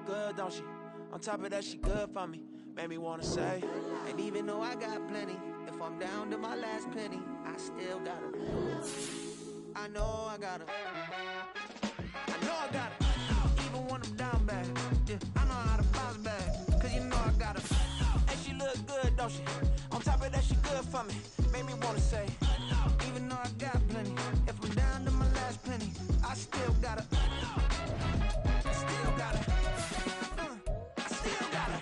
good, don't she? On top of that, she good for me. Made me wanna say, and even though I got plenty, if I'm down to my last penny, I still gotta. I know I gotta. I know I gotta. Even when I'm down bad, yeah, I know how to bounce back. Cause you know I gotta. And she look good, don't she? On top of that, she good for me. Made me wanna say, even though I got plenty, if I'm down to my last penny, I still gotta. I still gotta. I still gotta.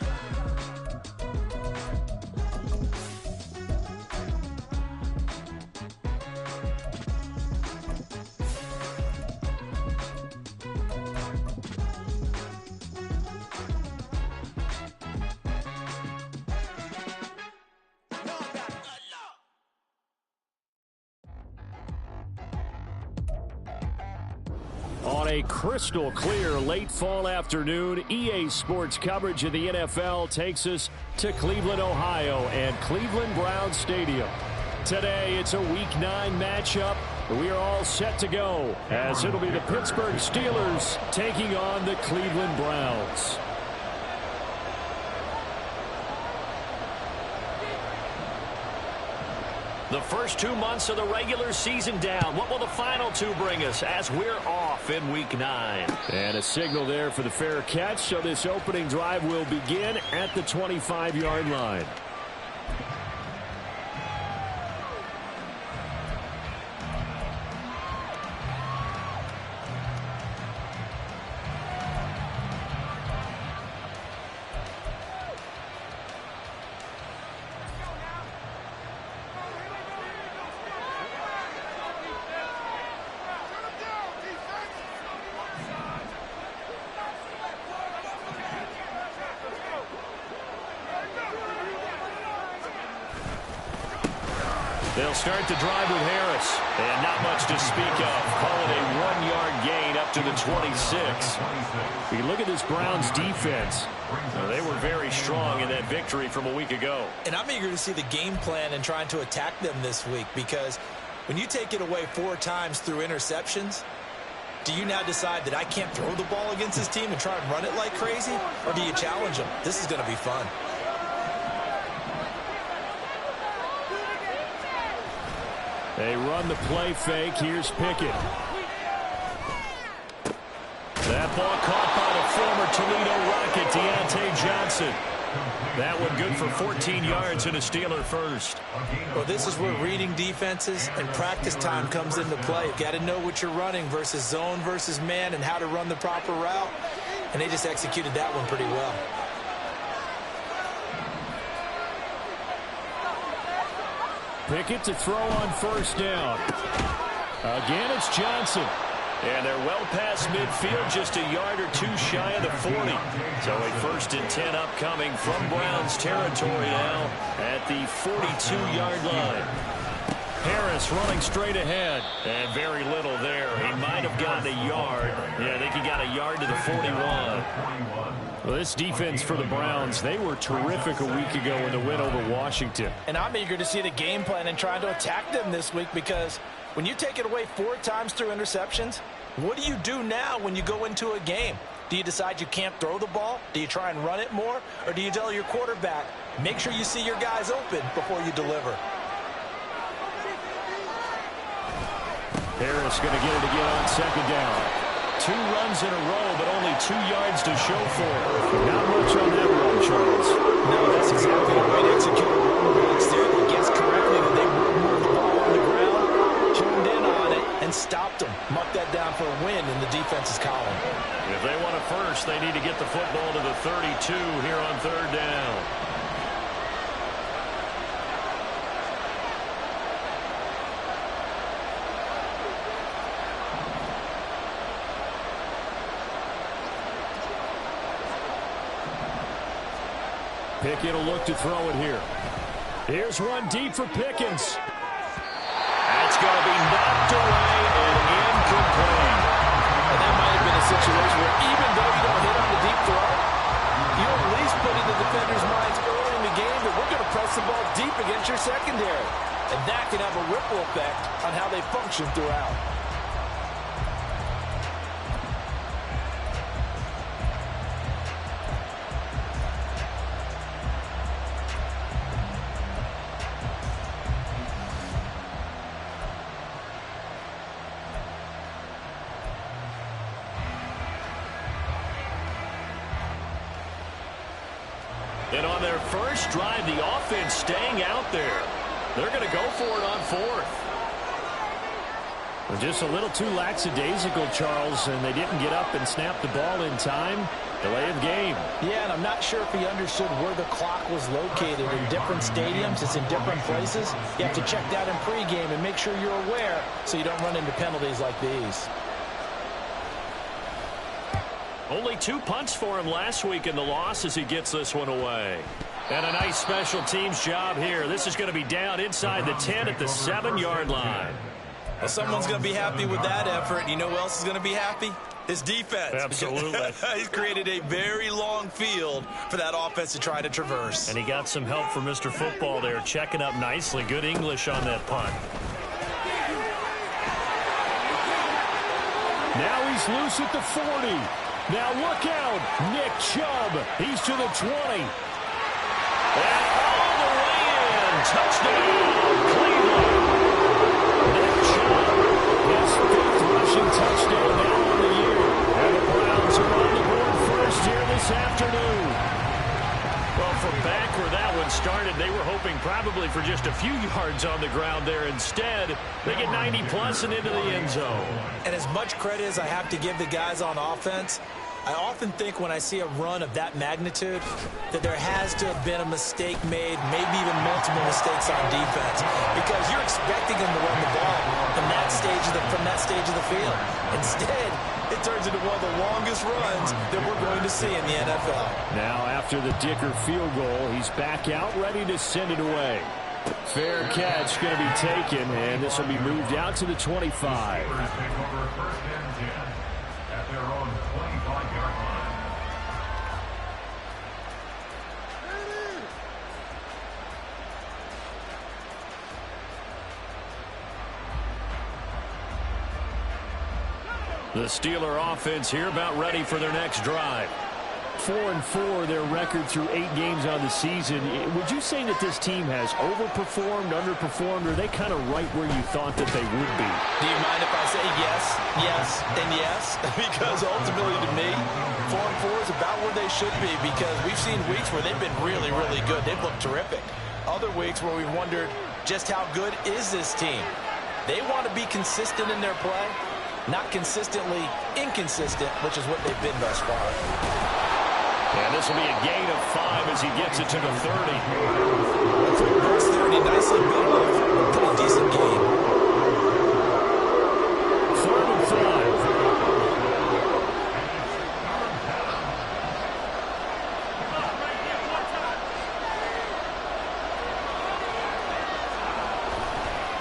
On a crystal clear late fall afternoon, EA Sports coverage of the NFL takes us to Cleveland, Ohio, and Cleveland Browns Stadium. Today, it's a Week 9 matchup. We are all set to go, as it'll be the Pittsburgh Steelers taking on the Cleveland Browns. The first 2 months of the regular season down. What will the final two bring us as we're off in Week 9? And a signal there for the fair catch, so this opening drive will begin at the 25-yard line. They'll start the drive with Harris. And not much to speak of. Call it a 1-yard gain up to the 26. You look at this Browns defense. They were very strong in that victory from a week ago. And I'm eager to see the game plan and trying to attack them this week, because when you take it away 4 times through interceptions, do you now decide that I can't throw the ball against this team and try and run it like crazy? Or do you challenge them? This is going to be fun. They run the play fake. Here's Pickett. That ball caught by the former Toledo Rocket, Deontay Johnson. That one good for 14 yards and a Steeler first. Well, this is where reading defenses and practice time comes into play. You've got to know what you're running versus zone versus man and how to run the proper route. And they just executed that one pretty well. Pickett to throw on first down. Again, it's Johnson. And they're well past midfield, just a yard or two shy of the 40. So a 1st and 10 upcoming from Browns territory now at the 42-yard line. Harris running straight ahead. And very little there. He might have gotten a yard. Yeah, I think he got a yard to the 41. Well, this defense for the Browns, they were terrific a week ago in the win over Washington. And I'm eager to see the game plan and trying to attack them this week, because when you take it away 4 times through interceptions, what do you do now when you go into a game? Do you decide you can't throw the ball? Do you try and run it more? Or do you tell your quarterback, make sure you see your guys open before you deliver? Harris going to get it again on 2nd down. 2 runs in a row, but only 2 yards to show for it. Not much on that run, Charles. No, that's exactly the way to execute a run blitz there. They guessed correctly that they would move the ball on the ground, tuned in on it, and stopped them. Mucked that down for a win in the defense's column. If they want a first, they need to get the football to the 32 here on 3rd down. Pickett will look to throw it here. Here's one deep for Pickens. That's going to be knocked away and incomplete. And that might have been a situation where even though you don't hit on the deep throw, you at least put in the defender's minds early in the game that we're going to press the ball deep against your secondary. And that can have a ripple effect on how they function throughout. And on their first drive, the offense staying out there. They're going to go for it on fourth. Just a little too lackadaisical, Charles, and they didn't get up and snap the ball in time. Delay of game. Yeah, and I'm not sure if he understood where the clock was located. In different stadiums, it's in different places. You have to check that in pregame and make sure you're aware so you don't run into penalties like these. Only 2 punts for him last week in the loss as he gets this one away. And a nice special teams job here. This is going to be down inside the 10 at the 7-yard line. Well, someone's going to be happy with that effort. You know who else is going to be happy? His defense. Absolutely. He's created a very long field for that offense to try to traverse. And he got some help from Mr. Football there, checking up nicely. Good English on that punt. Now he's loose at the 40. Now look out. Nick Chubb. He's to the 20. And all the way in. Touchdown, Cleveland. Nick Chubb, his 5th rushing touchdown now on the year. And the Browns are on the board first here this afternoon. Well, from back where that one started, they were hoping probably for just a few yards on the ground there. Instead, they get 90-plus and into the end zone. And as much credit as I have to give the guys on offense, I often think when I see a run of that magnitude that there has to have been a mistake made, maybe even multiple mistakes on defense, because you're expecting them to run the ball from that stage of the field. Instead, it turns into one of the longest runs that we're going to see in the NFL. Now after the Dicker field goal, he's back out ready to send it away. Fair catch going to be taken, and this will be moved out to the 25. The Steeler offense here about ready for their next drive. 4-4, their record through 8 games on the season. Would you say that this team has overperformed, underperformed, or are they kind of right where you thought that they would be? Do you mind if I say yes, yes, and yes? Because ultimately to me, 4-4 is about where they should be, because we've seen weeks where they've been really, really good. They've looked terrific. Other weeks where we've wondered just how good is this team. They want to be consistent in their play, not consistently inconsistent, which is what they've been thus far. And this will be a gain of 5 as he gets it to the 30. That's 30, nicely built off. Pretty decent game. 3rd and 5.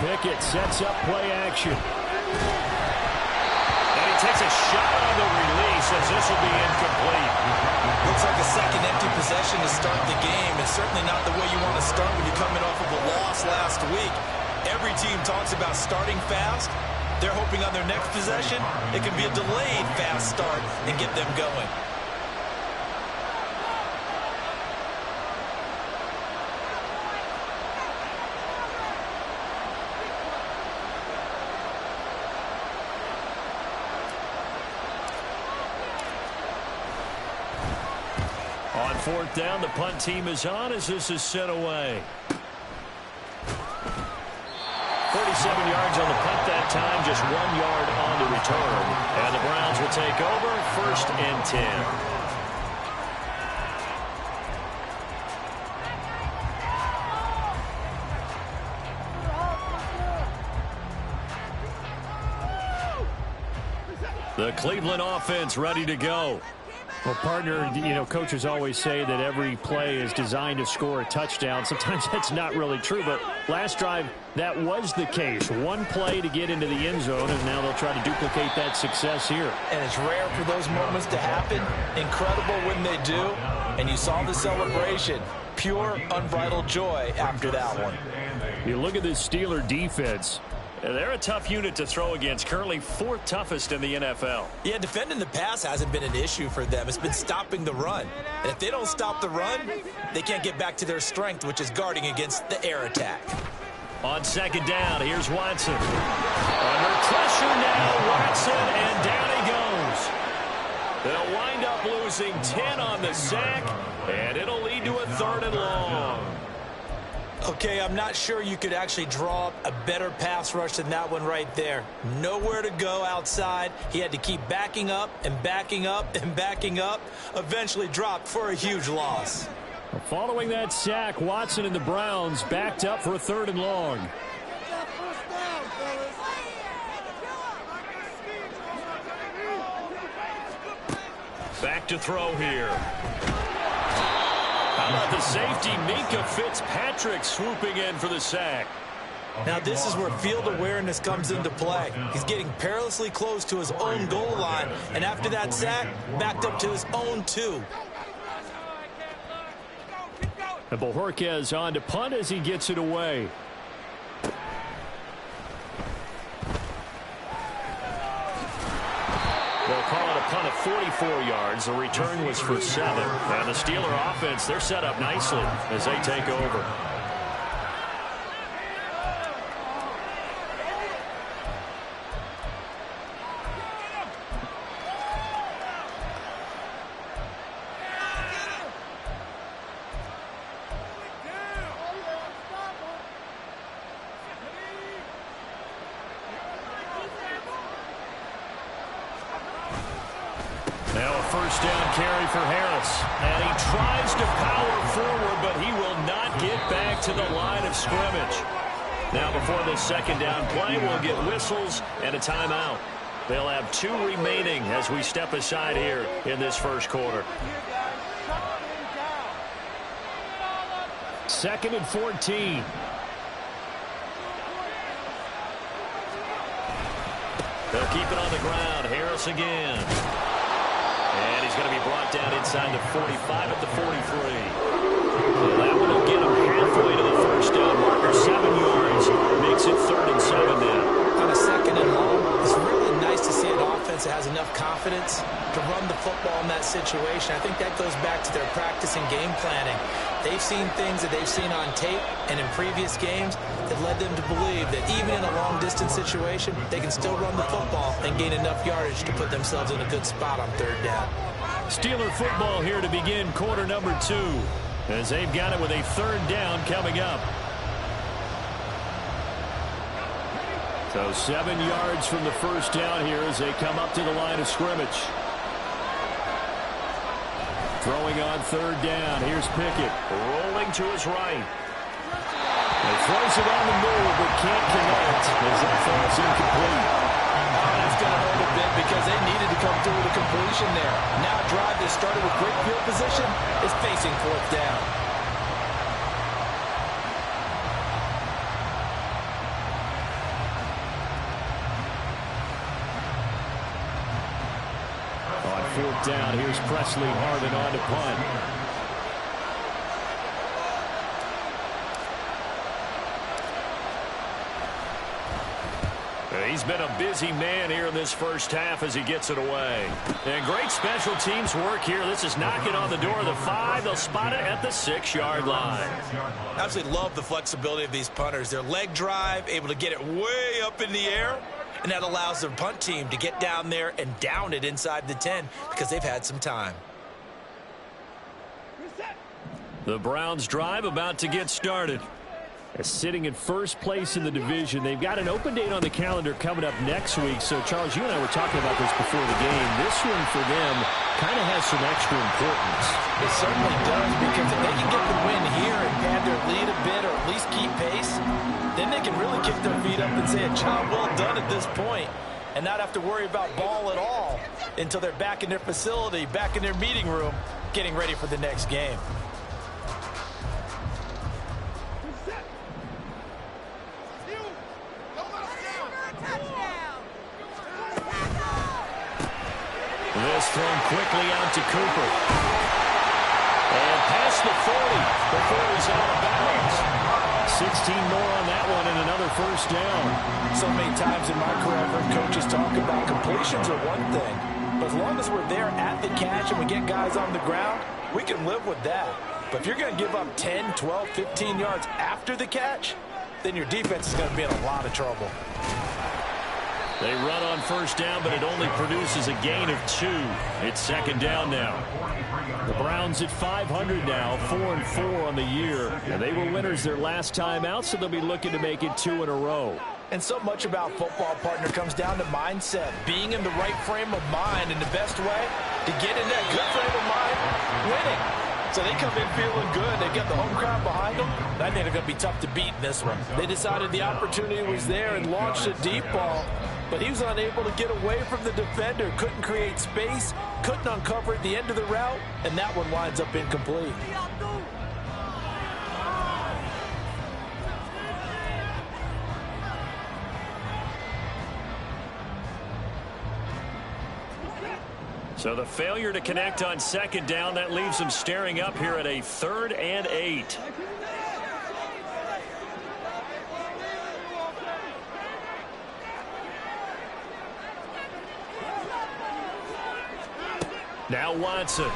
Pickett sets up play action. And he takes a shot on the release as this will be incomplete. Looks like a second empty possession to start the game. It's certainly not the way you want to start when you're coming off of a loss last week. Every team talks about starting fast. They're hoping on their next possession, it can be a delayed fast start and get them going. On 4th down, the punt team is on as this is sent away. 37 yards on the punt that time, just 1 yard on the return. And the Browns will take over, 1st and 10. The Cleveland offense ready to go. Well, partner, coaches always say that every play is designed to score a touchdown. Sometimes that's not really true, but last drive, that was the case. One play to get into the end zone, and now they'll try to duplicate that success here. And it's rare for those moments to happen. Incredible when they do. And you saw the celebration. Pure, unbridled joy after that one. You look at this Steeler defense. They're a tough unit to throw against, currently 4th toughest in the NFL. Yeah, defending the pass hasn't been an issue for them. It's been stopping the run. And if they don't stop the run, they can't get back to their strength, which is guarding against the air attack. On 2nd down, here's Watson. Under pressure now, Watson, and down he goes. They'll wind up losing 10 on the sack, and it'll lead to a 3rd and long. Okay, I'm not sure you could actually draw up a better pass rush than that one right there. Nowhere to go outside. He had to keep backing up and backing up and backing up. Eventually dropped for a huge loss. Following that sack, Watson and the Browns backed up for a 3rd and long. Back to throw here. How about the safety, Minka Fitzpatrick, swooping in for the sack. Now this is where field awareness comes into play. He's getting perilously close to his own goal line, and after that sack, backed up to his own 2. And Bojorquez on to punt as he gets it away. They'll call it a punt of 44 yards. The return was for 7. And the Steeler offense, they're set up nicely as they take over. Now a first down carry for Harris. And he tries to power forward, but he will not get back to the line of scrimmage. Now before this second down play, we'll get whistles and a timeout. They'll have 2 remaining as we step aside here in this first quarter. 2nd and 14. They'll keep it on the ground. Harris again. And he's going to be brought down inside the 45 at the 43. And that one will get him halfway to the first down marker. 7 yards. Makes it 3rd and 7 now. On a 2nd and long, it's really nice to see an offense that has enough confidence to run the football in that situation. I think that goes back to their practice and game planning. They've seen things that they've seen on tape and in previous games that led them to believe that even in a long-distance situation, they can still run the football and gain enough yardage to put themselves in a good spot on 3rd down. Steeler football here to begin quarter number 2 as they've got it with a 3rd down coming up. So 7 yards from the first down here as they come up to the line of scrimmage. Throwing on 3rd down. Here's Pickett. Rolling to his right. He throws it on the move, but can't connect as that falls incomplete. That's going to hurt a bit because they needed to come through with a completion there. Now a drive that started with great field position is facing 4th down. On 4th down, here's Presley Harvin on to punt. He's been a busy man here in this first half as he gets it away. And great special teams work here. This is knocking on the door of the 5. They'll spot it at the 6-yard line. Absolutely love the flexibility of these punters. Their leg drive, able to get it way up in the air, and that allows their punt team to get down there and down it inside the 10 because they've had some time. The Browns drive about to get started. Sitting in first place in the division. They've got an open date on the calendar coming up next week. So, Charles, you and I were talking about this before the game. This one for them kind of has some extra importance. It certainly does, because if they can get the win here and pad their lead a bit or at least keep pace, then they can really kick their feet up and say a job well done at this point and not have to worry about ball at all until they're back in their facility, back in their meeting room, getting ready for the next game. This thrown quickly out to Cooper. And past the 40 before he's out of bounds. 16 more on that one and another first down. So many times in my career I've heard coaches talk about completions are one thing, but as long as we're there at the catch and we get guys on the ground, we can live with that. But if you're going to give up 10, 12, 15 yards after the catch, then your defense is going to be in a lot of trouble. They run on first down, but it only produces a gain of 2. It's second down now. The Browns at 500 now, 4-4 on the year. And they were winners their last time out, so they'll be looking to make it 2 in a row. And so much about football, partner, comes down to mindset. Being in the right frame of mind, and the best way to get in that good frame of mind, winning. So they come in feeling good. They get the home crowd behind them. I think they're going to be tough to beat in this one. They decided the opportunity was there and launched a deep ball, but he was unable to get away from the defender. Couldn't create space, couldn't uncover at the end of the route, and that one winds up incomplete. So the failure to connect on second down, that leaves them staring up here at a 3rd and 8. Now Watson.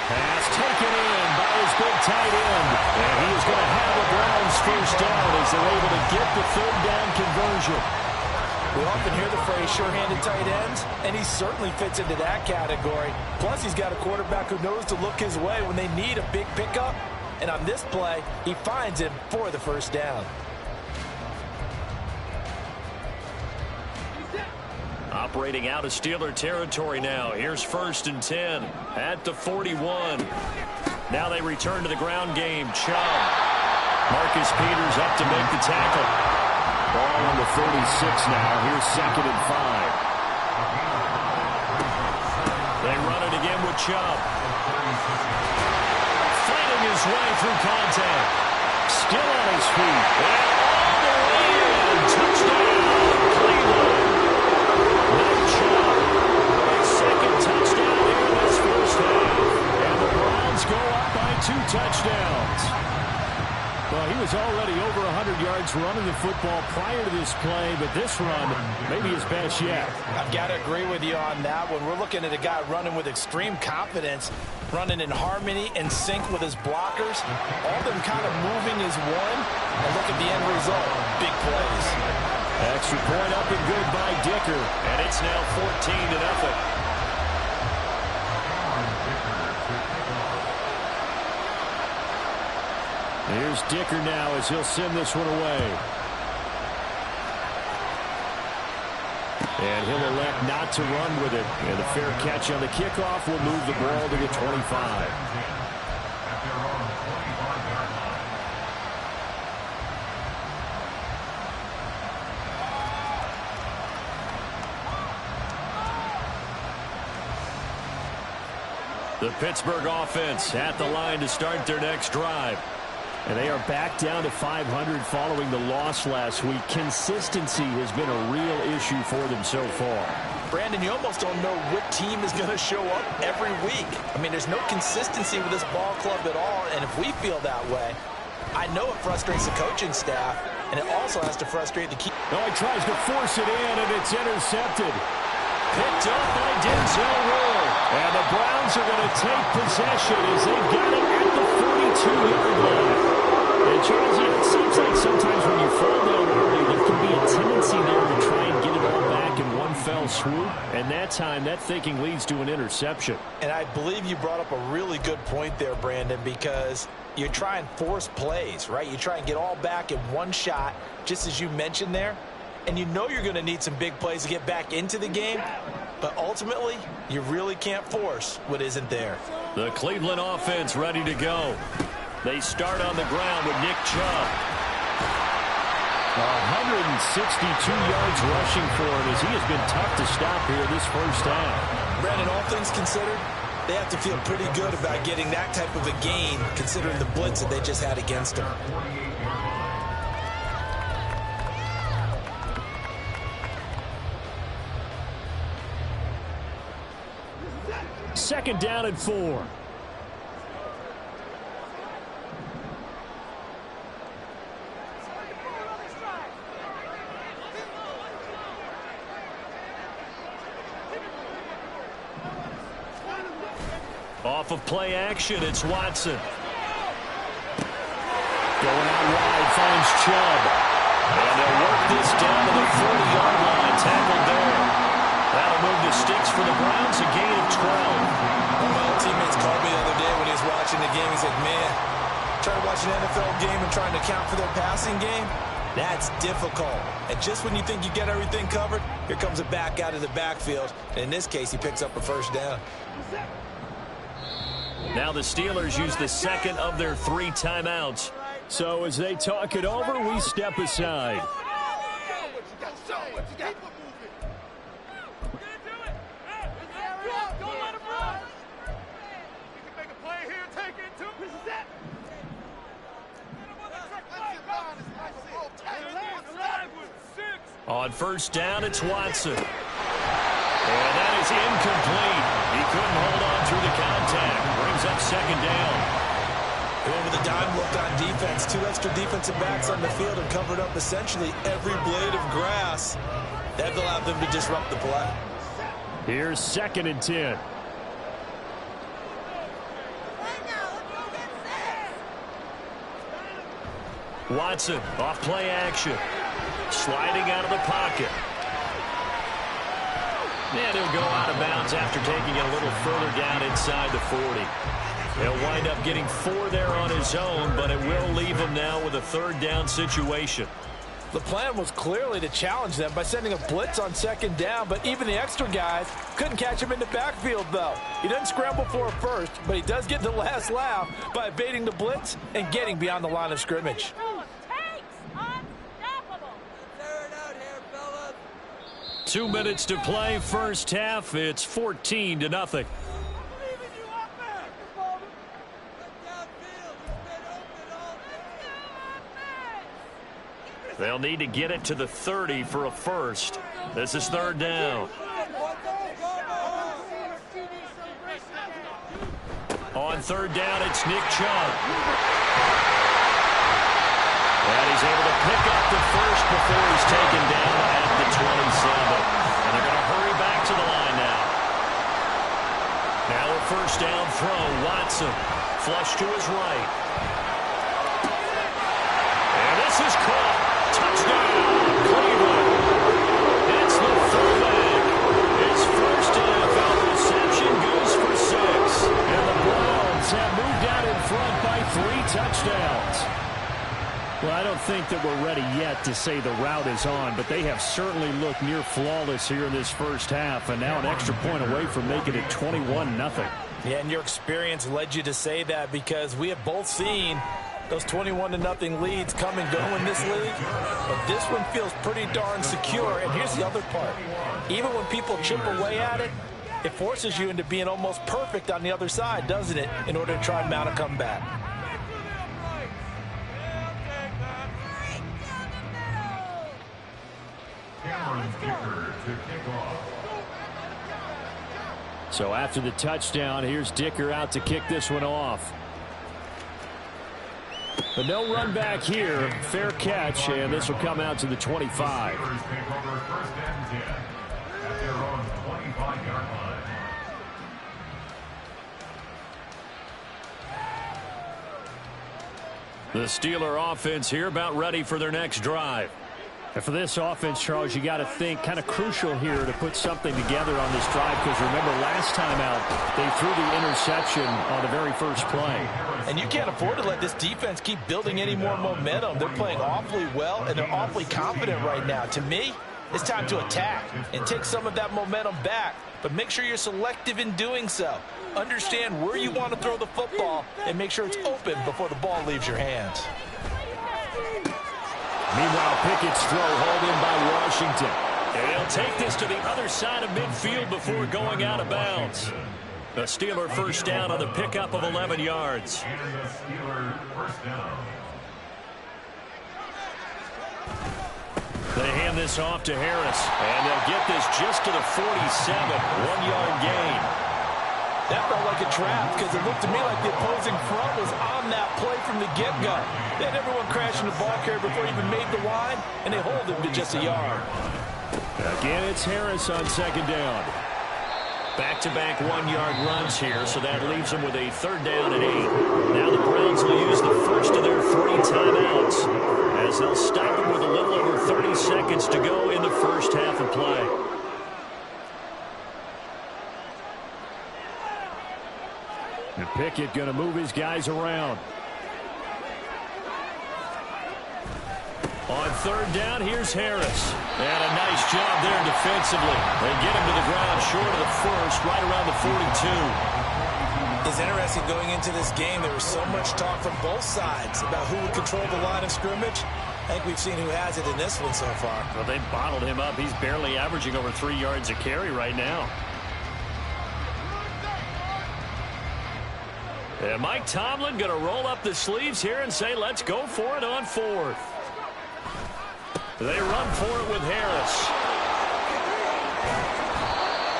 Pass taken in by his big tight end. And he is going to have the Browns first down as they're able to get the 3rd down conversion. We often hear the phrase sure-handed tight ends, and he certainly fits into that category. Plus, he's got a quarterback who knows to look his way when they need a big pickup. And on this play, he finds him for the first down. Operating out of Steeler territory now. Here's 1st and 10 at the 41. Now they return to the ground game. Chubb. Marcus Peters up to make the tackle. Ball on the 36 now. Here's 2nd and 5. They run it again with Chubb. Fighting his way through contact. Still on his feet. And all the way in. Touchdown, Cleveland. Nick Chubb. His 2nd touchdown here in this first half. And the Browns go up by 2 touchdowns. Well, he was already over 100 yards running the football prior to this play, but this run may be his best yet. I've got to agree with you on that one. We're looking at a guy running with extreme confidence, running in harmony and sync with his blockers. All of them kind of moving as one. And look at the end result. Big plays. Extra point up and good by Dicker. And it's now 14-0. Here's Dicker now as he'll send this one away. And he'll elect not to run with it. And a fair catch on the kickoff will move the ball to the 25. The Pittsburgh offense at the line to start their next drive. And they are back down to 500 following the loss last week. Consistency has been a real issue for them so far. Brandon, you almost don't know what team is going to show up every week. I mean, there's no consistency with this ball club at all, and if we feel that way, I know it frustrates the coaching staff, and it also has to frustrate the key. No, he tries to force it in, and it's intercepted. Picked up by Denzel Ward. And the Browns are going to take possession as they've got it at the 42-yard line. And Charles, it seems like sometimes when you fall down early, there can be a tendency there to try and get it all back in one fell swoop. And that time, that thinking leads to an interception. And I believe you brought up a really good point there, Brandon, because you try and force plays, right? You try and get all back in one shot, just as you mentioned there. And you know you're going to need some big plays to get back into the game. But ultimately, you really can't force what isn't there. The Cleveland offense ready to go. They start on the ground with Nick Chubb. 162 yards rushing for him as he has been tough to stop here this first half. Brandon, all things considered, they have to feel pretty good about getting that type of a gain considering the blitz that they just had against them. Second down and 4. Off of play action, it's Watson. Going out wide, finds Chubb. And they'll work this down to the 40-yard line. Tackled there. That'll move the sticks for the Browns, a gain of 12. One of my old teammates called me the other day when he was watching the game. He's like, man, trying to watch an NFL game and trying to account for their passing game, that's difficult. And just when you think you get everything covered, here comes a back out of the backfield. And in this case, he picks up a first down. Now the Steelers use the second of their 3 timeouts. So as they talk it over, we step aside. On first down, it's Watson. And that is incomplete. He couldn't hold on through the contact. Brings up second down. Going with a dime look on defense. 2 extra defensive backs on the field and covered up essentially every blade of grass. That allowed them to disrupt the play. Here's 2nd and 10. Watson off play action. Sliding out of the pocket. And he'll go out of bounds after taking it a little further down inside the 40. He'll wind up getting 4 there on his own, but it will leave him now with a 3rd down situation. The plan was clearly to challenge them by sending a blitz on 2nd down, but even the extra guys couldn't catch him in the backfield, though. He doesn't scramble for a first, but he does get the last laugh by evading the blitz and getting beyond the line of scrimmage. 2 minutes to play, first half. It's 14-0. They'll need to get it to the 30 for a first. This is 3rd down. On 3rd down, it's Nick Chubb. And he's able to pick up the first before he's taken down at the 27. And they're going to hurry back to the line now. Now a first down throw. Watson flush to his right. And this is caught. Touchdown, Cleveland. It's the fullback. His first NFL reception goes for 6. And the Browns have moved out in front by 3 touchdowns. Well, I don't think that we're ready yet to say the route is on, but they have certainly looked near flawless here in this first half, and now an extra point away from making it 21-0. Yeah, and your experience led you to say that because we have both seen those 21-0 leads come and go in this league, but this one feels pretty darn secure. And here's the other part. Even when people chip away at it, it forces you into being almost perfect on the other side, doesn't it, in order to try and mount a comeback. So after the touchdown, here's Dicker out to kick this one off. But no run back here. Fair catch, and this will come out to the 25. The Steeler offense here about ready for their next drive. And for this offense, Charles, you got to think kind of crucial here to put something together on this drive, because remember last time out they threw the interception on the very first play. And you can't afford to let this defense keep building any more momentum. They're playing awfully well, and they're awfully confident right now. To me, it's time to attack and take some of that momentum back, but make sure you're selective in doing so. Understand where you want to throw the football and make sure it's open before the ball leaves your hands. Meanwhile, Pickett's throw hauled in by Washington. And he'll take this to the other side of midfield before going out of bounds. The Steeler first down on the pickup of 11 yards. They hand this off to Harris, and they'll get this just to the 47, 1-yard gain. That felt like a trap because it looked to me like the opposing front was on that play from the get-go. They had everyone crashing the ball carrier before he even made the line, and they hold him to just a yard. Again, it's Harris on second down. Back-to-back 1-yard runs here, so that leaves them with a 3rd down and 8. Now the Browns will use the first of their 3 timeouts as they'll stop game with a little over 30 seconds to go in the first half of play. And Pickett going to move his guys around. On third down, here's Harris. And a nice job there defensively. They get him to the ground short of the first, right around the 42. It's interesting going into this game. There was so much talk from both sides about who would control the line of scrimmage. I think we've seen who has it in this one so far. Well, they bottled him up. He's barely averaging over 3 yards a carry right now. And Mike Tomlin going to roll up the sleeves here and say, let's go for it on fourth. They run for it with Harris.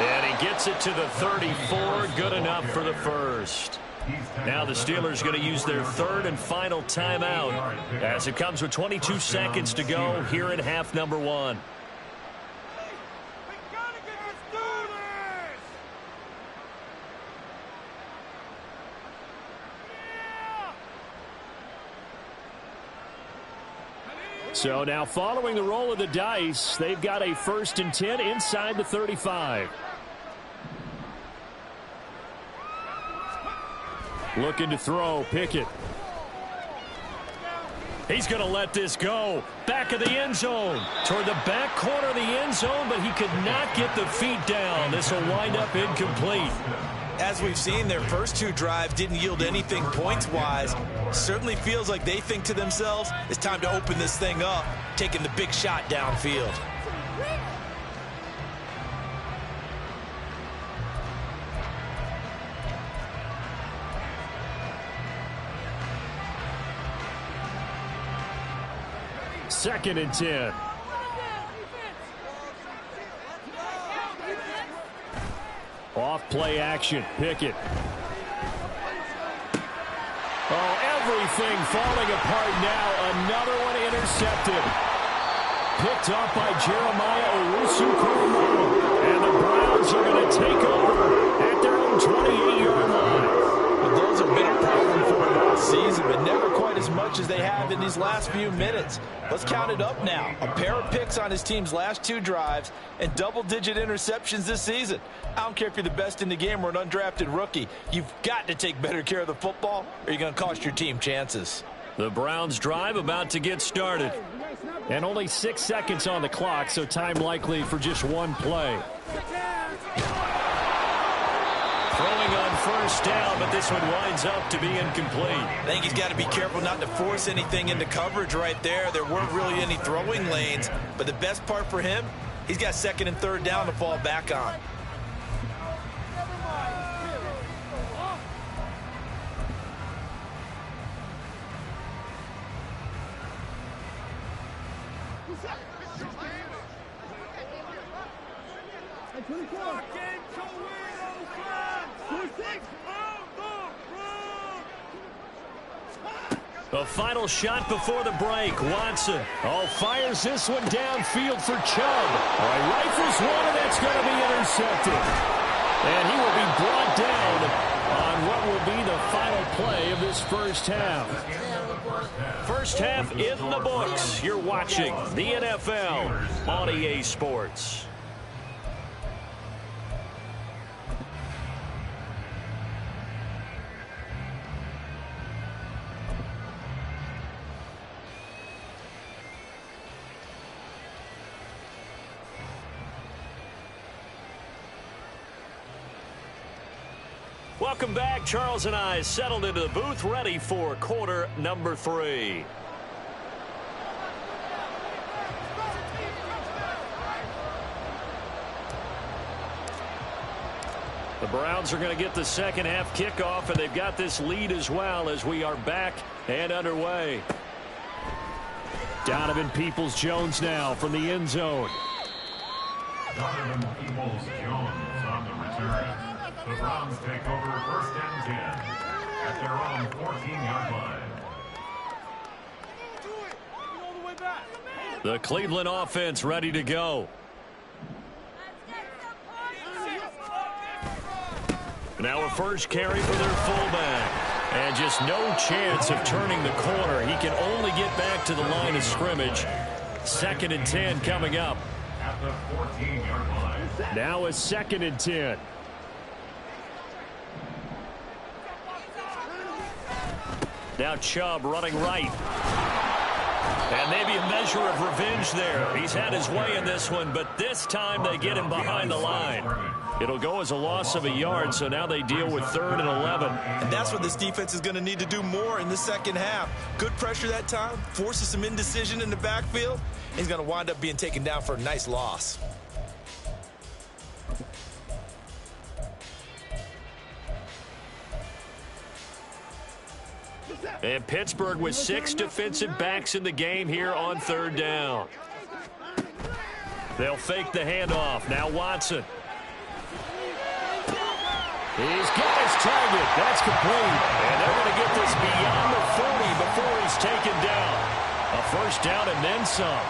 And he gets it to the 34. Good enough for the first. Now the Steelers going to use their third and final timeout as it comes with 22 seconds to go here in half number one. So now following the roll of the dice, they've got a 1st and 10 inside the 35. Looking to throw, Pickett. He's going to let this go. Back of the end zone. Toward the back corner of the end zone, but he could not get the feet down. This will wind up incomplete. As we've seen, their first two drives didn't yield anything points-wise. Certainly feels like they think to themselves, it's time to open this thing up, taking the big shot downfield. Second and 10. Off play action. Pickett. Oh, everything falling apart now. Another one intercepted. Picked up by Jeremiah Owusu-Koramoah. And the Browns are going to take over at their own 28-yard line. But those have been a problem for them all season, but never quite as much as they have in these last few minutes. Let's count it up now. A pair of picks on his team's last two drives and double-digit interceptions this season. I don't care if you're the best in the game or an undrafted rookie. You've got to take better care of the football or you're going to cost your team chances. The Browns drive about to get started. And only 6 seconds on the clock, so time likely for just one play. Throwing on first down, but this one winds up to be incomplete. I think he's got to be careful not to force anything into coverage right there. There weren't really any throwing lanes, but the best part for him, he's got second and third down to fall back on. The final shot before the break. Watson. Oh, fires this one downfield for Chubb. Rifles one, and that's going to be intercepted. And he will be brought down on what will be the final play of this first half. First half in the books. You're watching the NFL on EA Sports. Welcome back. Charles and I settled into the booth, ready for quarter number 3. The Browns are going to get the second half kickoff, and they've got this lead as well as we are back and underway. Donovan Peoples-Jones now from the end zone. Donovan Peoples-Jones on the return. The Browns take over 1st and 10 at their own 14-yard line. The Cleveland offense ready to go. Now a first carry for their fullback. And just no chance of turning the corner. He can only get back to the line of scrimmage. 2nd and 10 coming up. At the 14-yard line. Now a 2nd and 10. Now Chubb running right. And maybe a measure of revenge there. He's had his way in this one, but this time they get him behind the line. It'll go as a loss of a yard, so now they deal with 3rd and 11. And that's what this defense is going to need to do more in the second half. Good pressure that time, forces some indecision in the backfield. He's going to wind up being taken down for a nice loss. And Pittsburgh with 6 defensive backs in the game here on 3rd down. They'll fake the handoff. Now Watson. He's got his target. That's complete. And they're going to get this beyond the 40 before he's taken down. A 1st down and then some.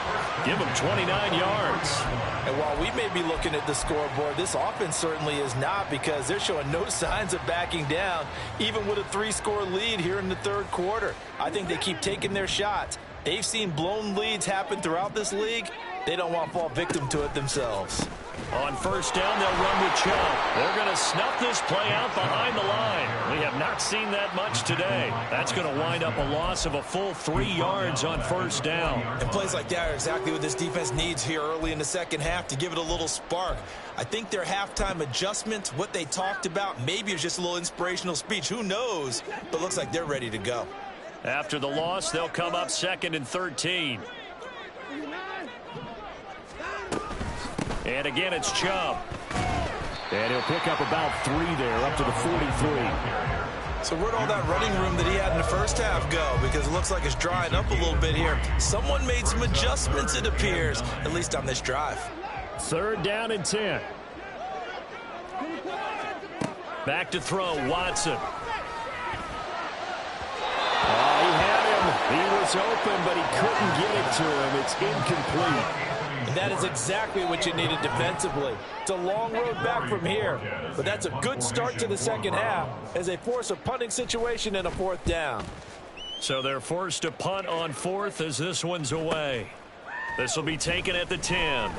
Give him 29 yards. And while we may be looking at the scoreboard, this offense certainly is not, because they're showing no signs of backing down, even with a 3-score lead here in the 3rd quarter. I think they keep taking their shots. They've seen blown leads happen throughout this league. They don't want to fall victim to it themselves. On 1st down, they'll run with Chubb. They're going to snuff this play out behind the line. We have not seen that much today. That's going to wind up a loss of a full 3 yards on 1st down. And plays like that are exactly what this defense needs here early in the second half to give it a little spark. I think their halftime adjustments, what they talked about, maybe it was just a little inspirational speech. Who knows? But looks like they're ready to go. After the loss, they'll come up 2nd and 13. And again, it's Chubb. And he'll pick up about 3 there, up to the 43. So where'd all that running room that he had in the first half go? Because it looks like it's drying up a little bit here. Someone made some adjustments, it appears, at least on this drive. 3rd down and 10. Back to throw, Watson. He had him. He was open, but he couldn't get it to him. It's incomplete. That is exactly what you needed defensively. It's a long road back from here, but that's a good start to the second half as they force a punting situation and a 4th down. So they're forced to punt on 4th as this one's away. This will be taken at the 10.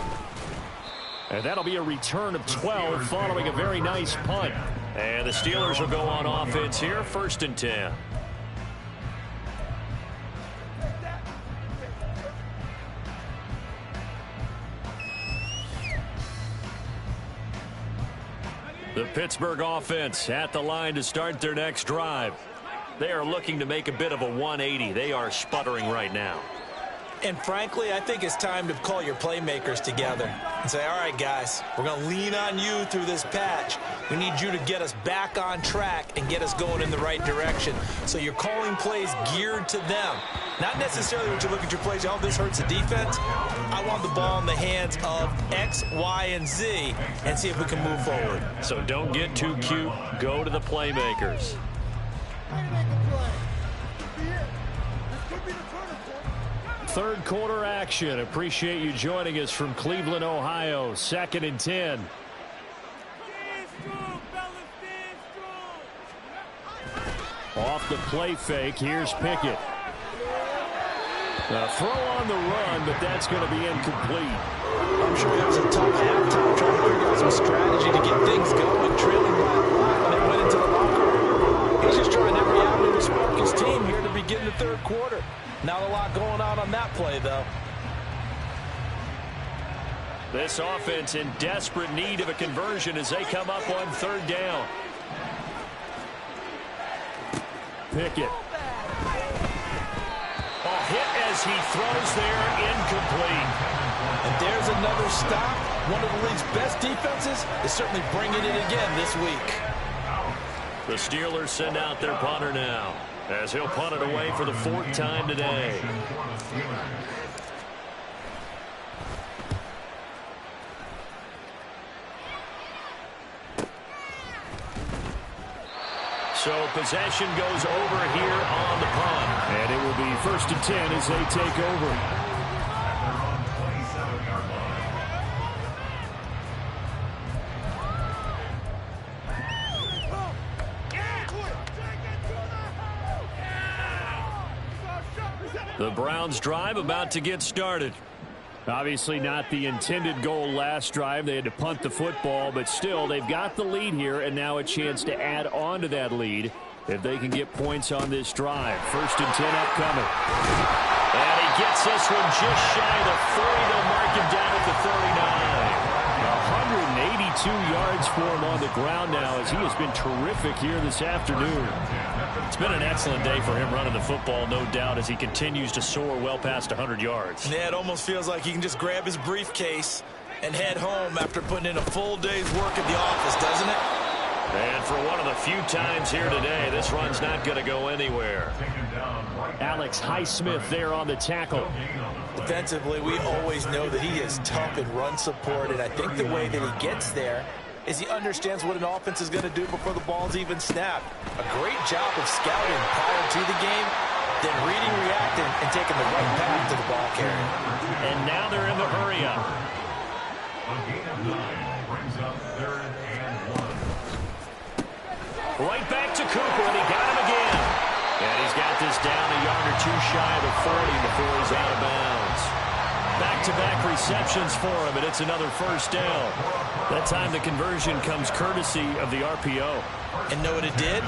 And that'll be a return of 12 following a very nice punt. And the Steelers will go on offense here, 1st and 10. The Pittsburgh offense at the line to start their next drive. They are looking to make a bit of a 180. They are sputtering right now. And frankly, I think it's time to call your playmakers together and say, all right, guys, we're going to lean on you through this patch. We need you to get us back on track and get us going in the right direction. So you're calling plays geared to them. Not necessarily when you look at your plays, oh, this hurts the defense. I want the ball in the hands of X, Y, and Z and see if we can move forward. So don't get too cute. Go to the playmakers. Third quarter action. Appreciate you joining us from Cleveland, Ohio. 2nd and 10. Off the play fake. Here's Pickett. A throw on the run, but that's going to be incomplete. I'm sure it was a tough halftime trying to figure out some strategy to get things going, trailing by a lot when they went into the locker room. He's just trying every avenue to spark his team here to begin the third quarter. Not a lot going on that play, though. This offense in desperate need of a conversion as they come up on 3rd down. Pickett. A hit as he throws there, incomplete. And there's another stop. One of the league's best defenses is certainly bringing it again this week. The Steelers send out their punter now, as he'll punt it away for the 4th time today. So possession goes over here on the punt. And it will be 1st and 10 as they take over. The Browns drive about to get started. Obviously not the intended goal last drive. They had to punt the football, but still they've got the lead here, and now a chance to add on to that lead if they can get points on this drive. 1st and 10 upcoming. And he gets this one just shy of the 40. They'll mark him down at the 39. 182 yards for him on the ground now as he has been terrific here this afternoon. It's been an excellent day for him running the football, no doubt, as he continues to soar well past 100 yards. Yeah, it almost feels like he can just grab his briefcase and head home after putting in a full day's work at the office, doesn't it? And for one of the few times here today, this run's not going to go anywhere. Alex Highsmith there on the tackle. Defensively, we always know that he is tough in run support, and I think the way that he gets there is he understands what an offense is going to do before the ball's even snapped. A great job of scouting prior to the game, then reading, reacting, and taking the right path to the ball carrier. And now they're in the hurry-up. A gain of 9 brings up 3rd and 1. Right back to Cooper, and he got him again. And he's got this down a yard or two shy of the 40 before he's out of bounds. Back-to-back receptions for him, and it's another 1st down. That time the conversion comes courtesy of the RPO. And know what it did?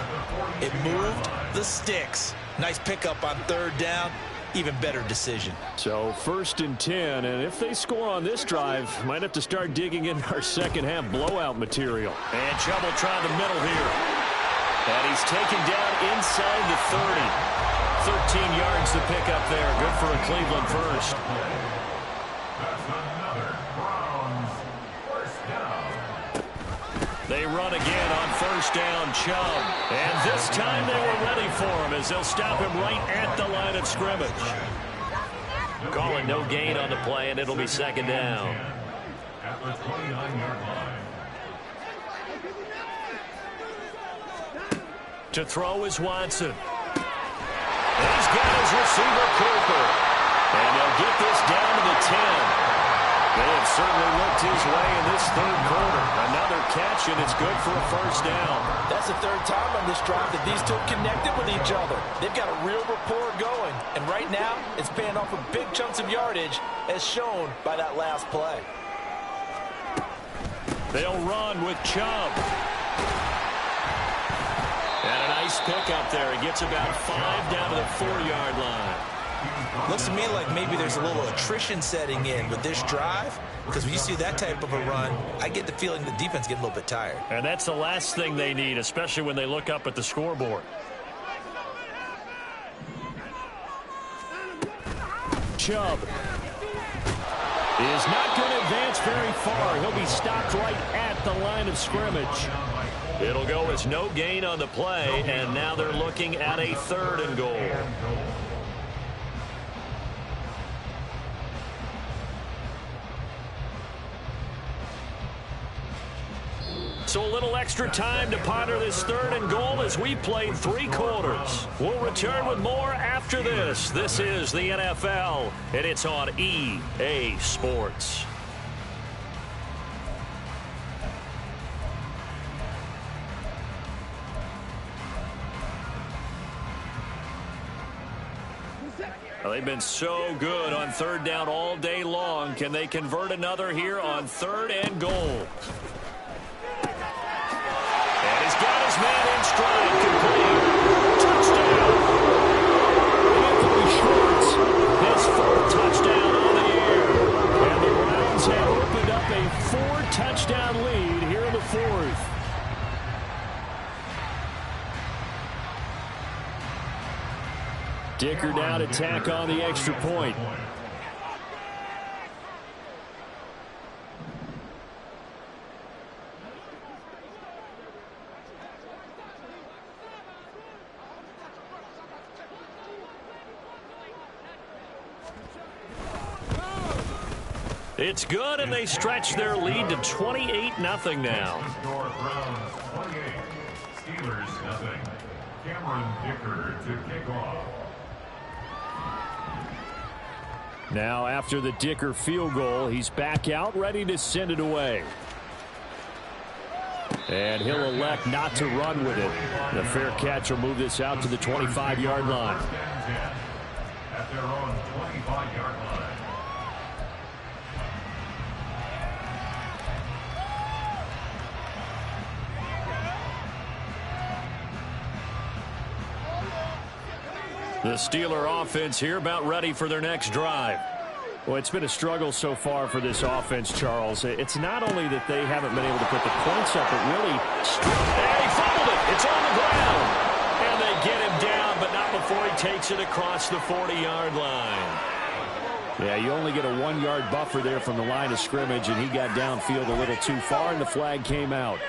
It moved the sticks. Nice pickup on 3rd down. Even better decision. So 1st and 10, and if they score on this drive, might have to start digging in our second-half blowout material. And trouble trying the middle here. And he's taken down inside the 30. 13 yards to pick up there. Good for a Cleveland first. That's another Browns 1st down. They run again on 1st down, Chubb. And this time they were ready for him as they'll stop him right at the line of scrimmage. Calling no gain on the play, and it'll be 2nd down. At the 29-yard line. To throw is Watson. He's got his receiver, Cooper. And they'll get this down to the 10. They have certainly looked his way in this 3rd quarter. Another catch, and it's good for a 1st down. That's the 3rd time on this drive that these two have connected with each other. They've got a real rapport going. And right now, it's paying off with big chunks of yardage, as shown by that last play. They'll run with Chubb. And a nice pick up there. He gets about 5 down to the 4-yard line. Looks to me like maybe there's a little attrition setting in with this drive, because when you see that type of a run, I get the feeling the defense getting a little bit tired. And that's the last thing they need, especially when they look up at the scoreboard. Chubb is not going to advance very far. He'll be stopped right at the line of scrimmage. It'll go as no gain on the play, and now they're looking at a 3rd and goal. So a little extra time to ponder this 3rd and goal as we played 3 quarters. We'll return with more after this. This is the NFL, and it's on EA Sports. Well, they've been so good on 3rd down all day long. Can they convert another here on 3rd and goal? And he's got his man in stride, complete. Touchdown. Anthony Schwartz, his 4th touchdown on the year. And the Browns have opened up a 4-touchdown lead here in the 4th. Dicker down to tack on the extra point. It's good, and they stretch their lead to 28-0 now. Score Browns 28, Steelers 0. Cameron Dicker to kick off. Now after the Dicker field goal, he's back out ready to send it away. And he'll elect not to run with it. The fair catch will move this out to the 25-yard line. At their own 25-yard line. The Steeler offense here about ready for their next drive. Well, it's been a struggle so far for this offense, Charles. It's not only that they haven't been able to put the points up, but really... And he fumbled it. It's on the ground. And they get him down, but not before he takes it across the 40-yard line. Yeah, you only get a 1-yard buffer there from the line of scrimmage, and he got downfield a little too far, and the flag came out.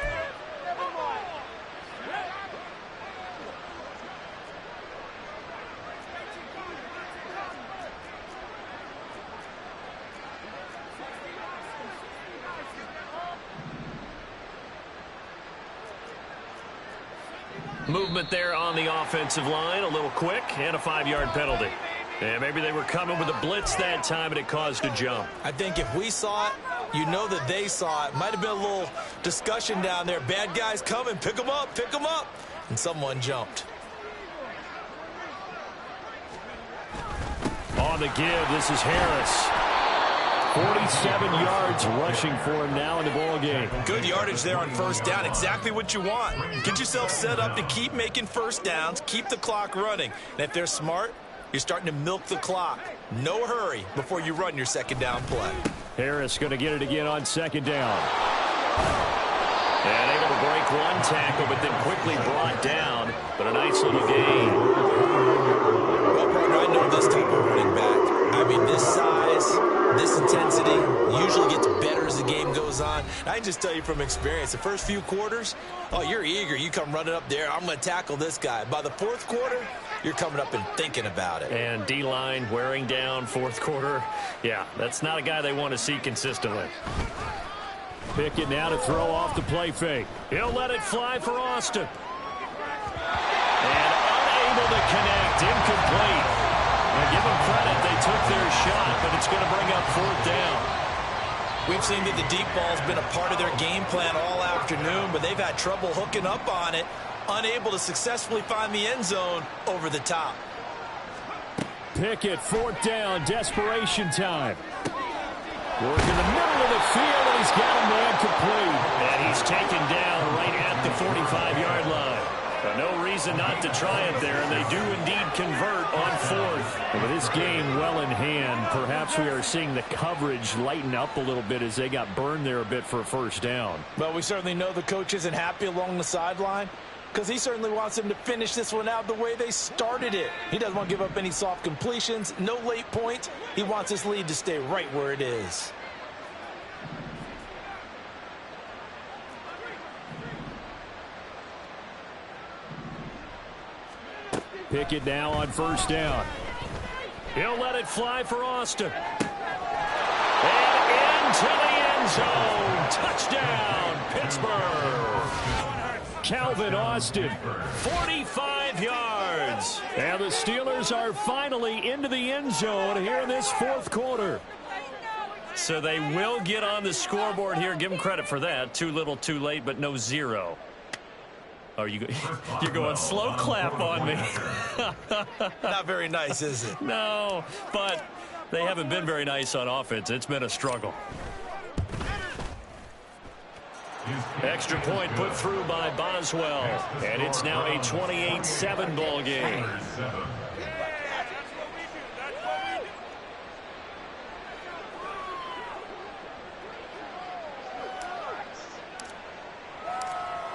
Movement there on the offensive line, a little quick, and a 5-yard penalty. And maybe they were coming with a blitz that time, and it caused a jump. I think if we saw it, you know that they saw it. Might have been a little discussion down there. Bad guys coming, pick them up, and someone jumped. On the give, this is Harris. 47 yards rushing for him now in the ball game. Good yardage there on first down. Exactly what you want. Get yourself set up to keep making first downs, keep the clock running. And if they're smart, you're starting to milk the clock. No hurry before you run your second down play. Harris going to get it again on second down. And able to break one tackle, but then quickly brought down. But a nice little gain. Well, partner, I know this type of running back. I mean, this size, this intensity usually gets better as the game goes on. I can just tell you from experience, the first few quarters, oh, you're eager. You come running up there, I'm going to tackle this guy. By the fourth quarter, you're coming up and thinking about it. And D-line wearing down fourth quarter. Yeah, that's not a guy they want to see consistently. Pickett now to throw off the play fake. He'll let it fly for Austin. And unable to connect, incomplete. And give them credit, they took their shot, but it's going to bring up fourth down. We've seen that the deep ball's been a part of their game plan all afternoon, but they've had trouble hooking up on it, unable to successfully find the end zone over the top. Pickett, fourth down, desperation time. Work in the middle of the field, and he's got a man complete. And he's taken down right at the 45-yard line. But no reason not to try it there, and they do indeed convert on fourth. And with this game well in hand, perhaps we are seeing the coverage lighten up a little bit as they got burned there a bit for a first down. Well, we certainly know the coach isn't happy along the sideline because he certainly wants them to finish this one out the way they started it. He doesn't want to give up any soft completions, no late points. He wants this lead to stay right where it is. Pickett now on first down. He'll let it fly for Austin. And into the end zone. Touchdown, Pittsburgh. Calvin Austin. 45 yards. And the Steelers are finally into the end zone here in this fourth quarter. So they will get on the scoreboard here. Give them credit for that. Too little, too late, but no zero. Oh, you're going slow clap on me. Not very nice, is it? No, but they haven't been very nice on offense. It's been a struggle. Extra point put through by Boswell. And it's now a 28-7 ball game.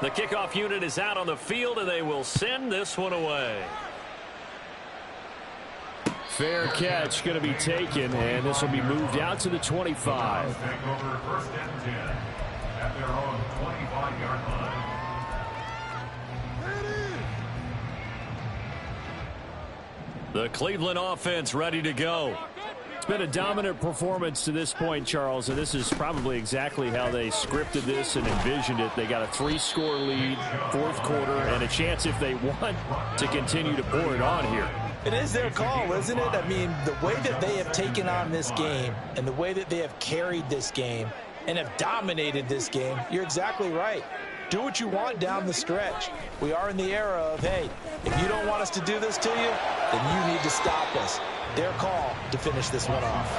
The kickoff unit is out on the field, and they will send this one away. Fair catch going to be taken, and this will be moved out to the 25. Take over first and 10 at their own 25-yard line. The Cleveland offense ready to go. It's been a dominant performance to this point, Charles, and this is probably exactly how they scripted this and envisioned it. They got a 3-score lead, fourth quarter, and a chance, if they want, to continue to pour it on here. It is their call, isn't it? I mean, the way that they have taken on this game and the way that they have carried this game and have dominated this game, you're exactly right. Do what you want down the stretch. We are in the era of, hey, if you don't want us to do this to you, then you need to stop us. Their call to finish this one off.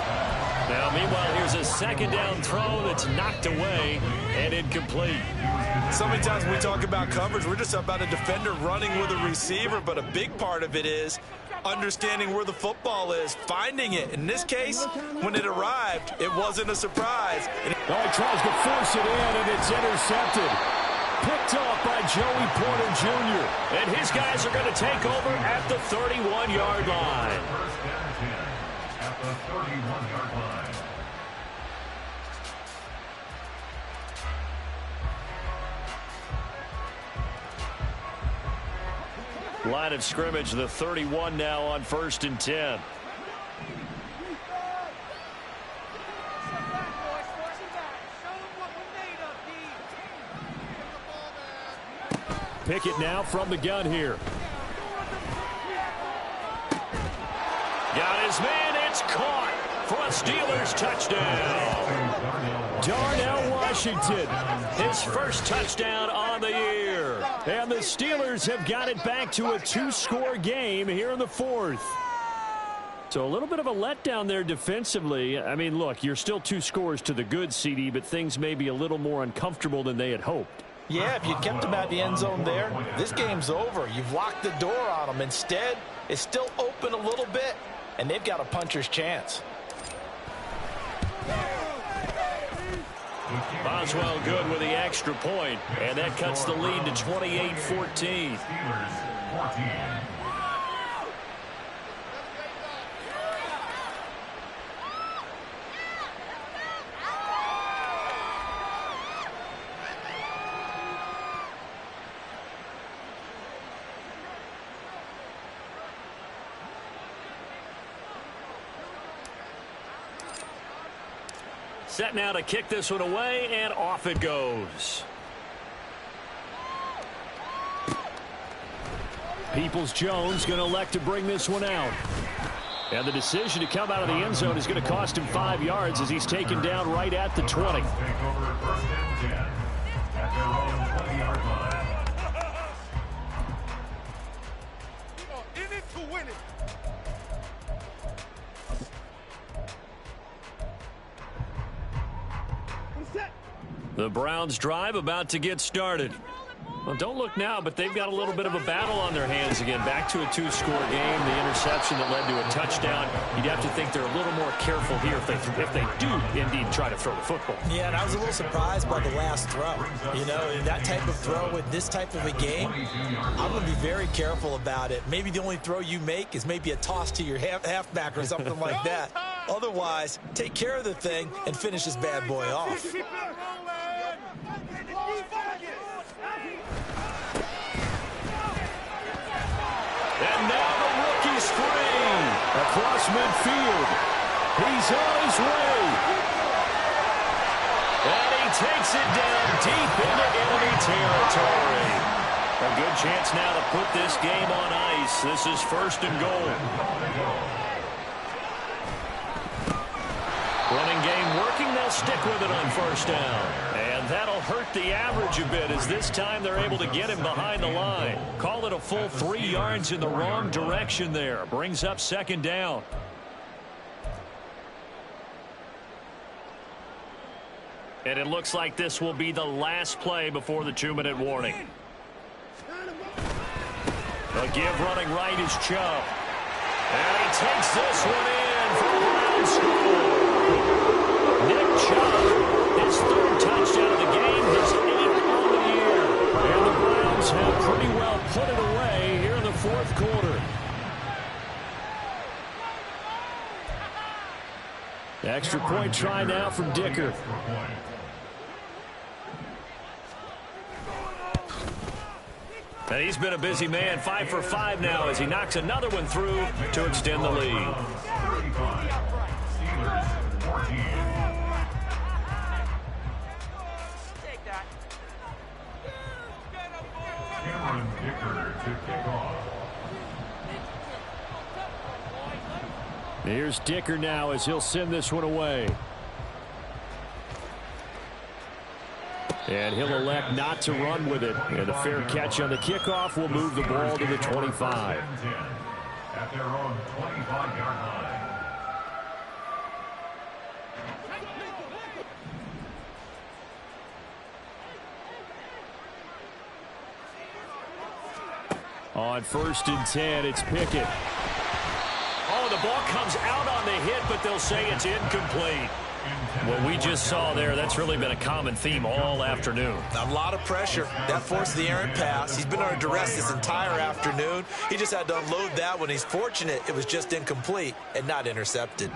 Now, meanwhile, here's a second down throw that's knocked away and incomplete. So many times when we talk about coverage, we're just about a defender running with a receiver, but a big part of it is understanding where the football is, finding it. In this case, when it arrived, it wasn't a surprise. He tries to force it in, and it's intercepted. Picked off by Joey Porter Jr. And his guys are going to take over at the 31-yard line. First and 10 at the 31-yard line. Line of scrimmage, the 31 now on 1st and 10. Pickett now from the gun here. Got his man, it's caught for a Steelers touchdown. Darnell Washington, His first touchdown on the year. and the Steelers have got it back to a 2-score game here in the 4th. So a little bit of a letdown there defensively. I mean, look, you're still 2 scores to the good, CD, but things may be a little more uncomfortable than they had hoped. Yeah, if you kept him at the end zone there, this game's over. You've locked the door on him. Instead, it's still open a little bit, and they've got a puncher's chance. Boswell good with the extra point, and that cuts the lead to 28-14. Steelers 14. Set now to kick this one away, and off it goes. Peoples-Jones going to elect to bring this one out. And the decision to come out of the end zone is going to cost him 5 yards as he's taken down right at the 20. Take over 1st and 10 at their own 20-yard line. In it to win it. The Browns drive about to get started. Well, don't look now, but they've got a little bit of a battle on their hands again. Back to a 2-score game. The interception that led to a touchdown. You'd have to think they're a little more careful here if they do indeed try to throw the football. Yeah, and I was a little surprised by the last throw. You know, that type of throw with this type of a game, I'm going to be very careful about it. Maybe the only throw you make is maybe a toss to your halfback or something like that. Otherwise, take care of the thing and finish this bad boy off. And now the rookie's free. Across midfield. He's on his way. And he takes it down deep into enemy territory. A good chance now to put this game on ice. This is 1st and goal. Running game working. They'll stick with it on 1st down. And that'll hurt the average a bit as this time they're able to get him behind the line. Call it a full 3 yards in the wrong direction there. Brings up 2nd down. And it looks like this will be the last play before the 2-minute warning. A give running right is Chubb. And he takes this one in for the Browns score. Nick Chubb, his 3rd touchdown of the game, his 8th on the year. And the Browns have pretty well put it away here in the 4th quarter. Extra point try now from Dicker. And he's been a busy man, 5 for 5 now as he knocks another one through to extend the lead. 35. Steelers 14. Cameron Dicker to kick off. Here's Dicker now as he'll send this one away. And he'll elect not to run with it. And a fair catch on the kickoff will move the ball to the 25. At their own 25-yard line. On 1st and 10, it's Pickett. throw. The ball comes out on the hit, but they'll say it's incomplete. What we just saw there, that's really been a common theme all afternoon. A lot of pressure. That forced the errant pass. He's been under duress this entire afternoon. He just had to unload that one. He's fortunate it was just incomplete and not intercepted.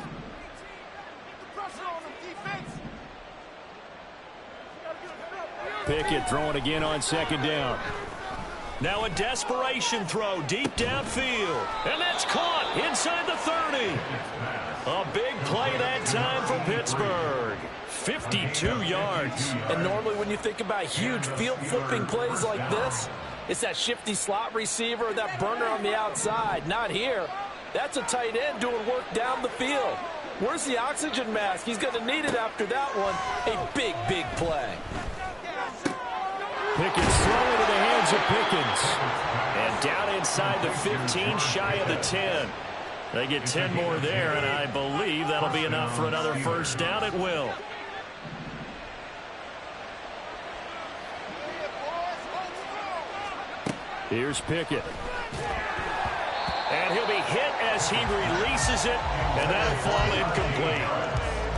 Pickett throwing again on second down. Now a desperation throw deep downfield. And that's caught inside the 30. A big play that time for Pittsburgh. 52 yards. And normally when you think about huge field-flipping plays like this, it's that shifty slot receiver, that burner on the outside. Not here. That's a tight end doing work down the field. Where's the oxygen mask? He's going to need it after that one. A big, big play. Pickett's throwing to the hands of Pickens. And down inside the 15, shy of the 10. They get 10 more there, and I believe that'll be enough for another first down. It will. Here's Pickett. And he'll be hit as he releases it, and that'll fall incomplete.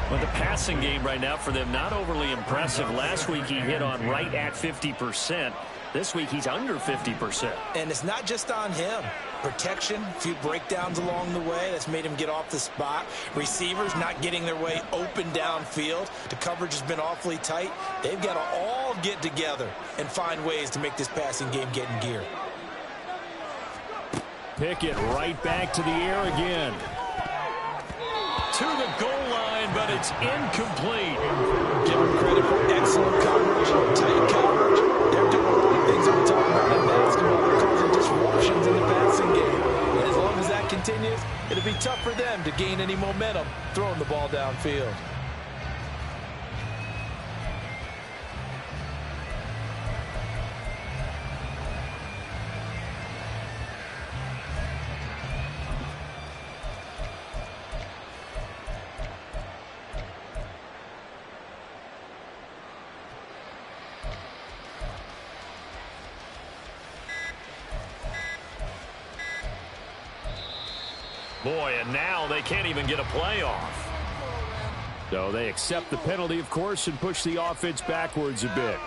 But the passing game right now for them, not overly impressive. Last week he hit on right at 50%. This week he's under 50%. And it's not just on him. Protection, a few breakdowns along the way. That's made him get off the spot. Receivers not getting their way open downfield. The coverage has been awfully tight. They've got to all get together and find ways to make this passing game get in gear. Pickett right back to the air again. To the goal line, but it's incomplete. Give them credit for excellent coverage, tight coverage. They're doing a lot of things that we talk about in basketball. They're causing disruptions in the passing game. And as long as that continues, it'll be tough for them to gain any momentum throwing the ball downfield. Boy, and now they can't even get a playoff. So they accept the penalty, of course, and push the offense backwards a bit.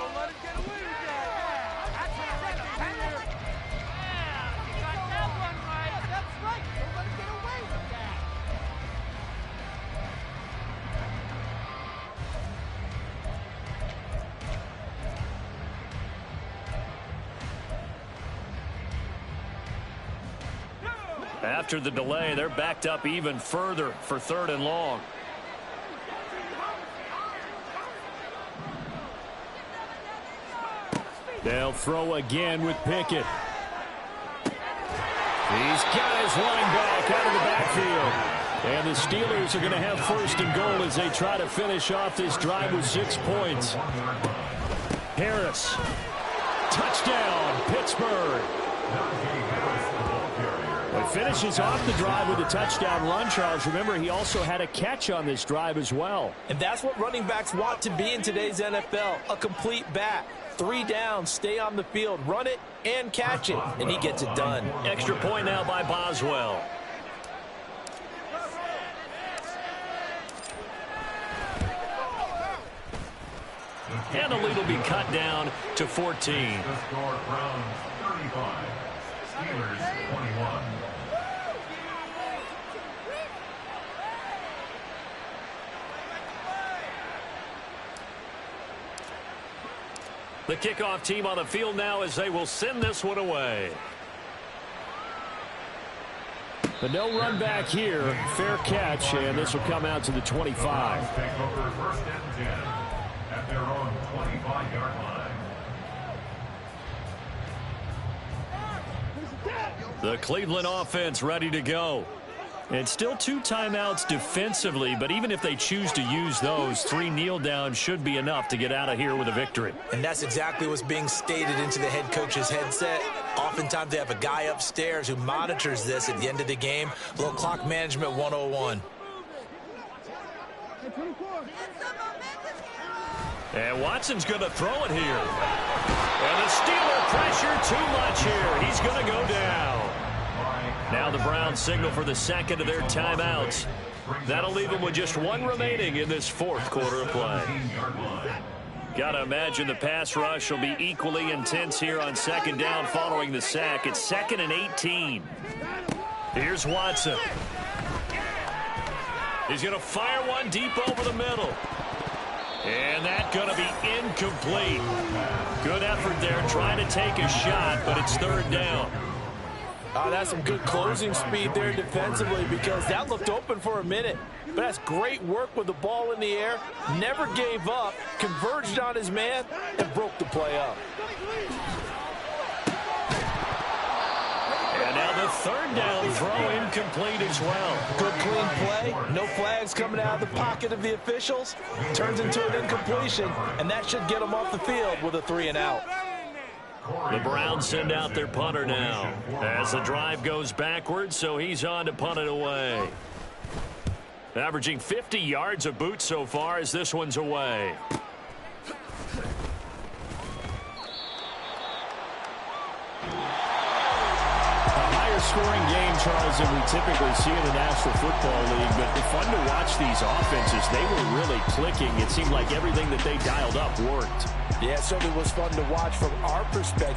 After the delay, they're backed up even further for 3rd and long. They'll throw again with Pickett. He's got his running back out of the backfield. And the Steelers are going to have 1st and goal as they try to finish off this drive with 6 points. Harris. Touchdown, Pittsburgh. Well, finishes off the drive with a touchdown run, Charles. Remember, he also had a catch on this drive as well. And that's what running backs want to be in today's NFL, a complete back. 3 downs, stay on the field, run it, and catch it, and he gets it done. Extra point now by Boswell. And the lead will be cut down to 14. The score from 35, Steelers 21. The kickoff team on the field now as they will send this one away. But no run back here. Fair catch, and this will come out to the 25. Take over 1st and 10 at their own 25-yard line. The Cleveland offense ready to go. And still 2 timeouts defensively, but even if they choose to use those, 3 kneel downs should be enough to get out of here with a victory. And that's exactly what's being stated into the head coach's headset. Oftentimes they have a guy upstairs who monitors this at the end of the game. A little clock management 101. And Watson's going to throw it here. And the Steeler pressure too much here. He's going to go down. Now Now the Browns signal for the second of their timeouts. That'll leave them with just one remaining in this fourth quarter of play. Gotta imagine the pass rush will be equally intense here on second down following the sack. It's 2nd and 18. Here's Watson. He's going to fire one deep over the middle. And that's going to be incomplete. Good effort there trying to take a shot, but it's third down. That's some good closing speed there defensively because that looked open for a minute. But that's great work with the ball in the air. Never gave up, converged on his man, and broke the play up. And now the third down throw incomplete as well. Good clean play. No flags coming out of the pocket of the officials. Turns into an incompletion, and that should get them off the field with a 3-and-out. The Browns send out their punter now as the drive goes backwards, so he's on to punt it away. Averaging 50 yards of boot so far as this one's away. Scoring game, Charles, than we typically see in the National Football League, but it's fun to watch these offenses. They were really clicking. It seemed like everything that they dialed up worked. Yeah, it certainly was fun to watch from our perspective.